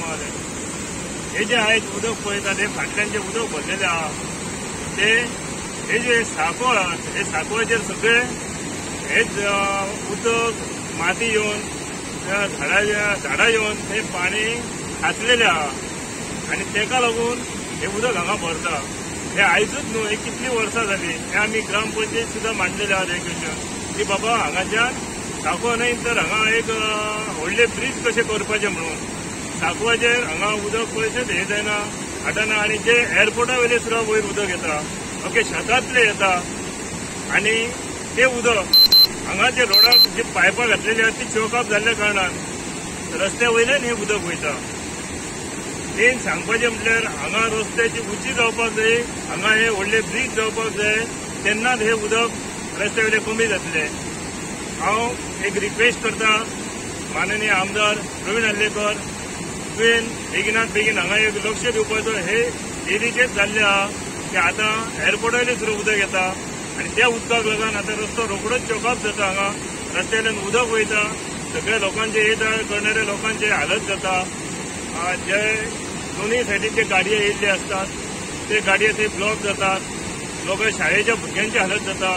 महोदय. हे जे आयज उदक पळयता ते फाटल्यान जे उदक भरलेले आहा ते हे जे सांकळ हे सांकळाचेर सगळे हेच उदक माती येवन झाडां येवन ते पाणी साचलेले आहा आणि तेका लागून हे उदक हांगा भरता. हे आयजूच न्हू, हे कितली वर्सां जाली. हे आमी ग्रामपंचायत सुद्दां मांडलेले आहात हे क्वेश्चन की बाबा हांगाच्यान सांकळ न्हय तर हांगा एक व्हडले ब्रीज कशें करपाचें म्हणून. सांकवाचेर हांगा उदक पळयत हे जायना हाडना आणि जे एअरपोर्टा वयले सुद्दां वयर उदक येता. ओके, शेतांतले येता आणि ते उदक हांगा जे रोडाक जे पायपां घातलेली आहात ती चोकअप जाल्ल्या कारणान रस्त्या वयल्यान हे उदक वयता. मेन सांगपाचें म्हटल्यार हांगा रस्त्याची उंची जावपाक जाय, हांगा हे व्हडले ब्रीज जावपाक जाय, तेन्नाच हे उदक रस्त्या वयले कमी जातले. हांव एक रिक्वेस्ट करता माननीय आमदार प्रवीण हल्लेकर, तुवें बेगिनात बेगीन हांगा एक लक्ष दिवपाचो. हे डेलीचेच जाल्ले आहा की आतां एअरपोर्टा वयले सुद्दां उदक येता आणि त्या उदकाक लागून आतां रस्तो रोखडोच चोकअप जाता. हांगा रस्त्यान उदक वयता, सगळ्या लोकांचे ये जा करणाऱ्या लोकांचे हालत जाता. जे दोनूय सायडीचे गाडयो येयल्ले असतात ते गाडये थंय ब्लॉक जातात. लोकां शाळेच्या भुरग्यांची हालत जाता.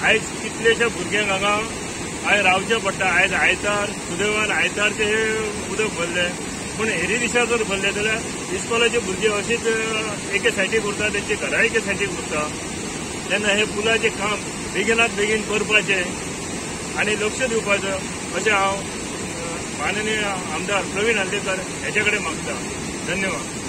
आयज कितलेशा भुरग्यांक हांगा आयज रावचें पडटा. आयज आयतार सुदैवान आयतारचे हे उदक भरले, पूण हेरी दिसा जर भरले जाल्यार इस्कॉलाचे भुरगे अशीच एके सायडीक उरता, तेंची घरां एके सायडीक उरता. तेन्ना हे पुलाचें काम बेगिनात बेगीन करपाचें आनी लक्ष दिवपाचें अशें हांव माननीय आमदार प्रवीण हल्लेकर हेचे कडेन मागता. धन्यवाद.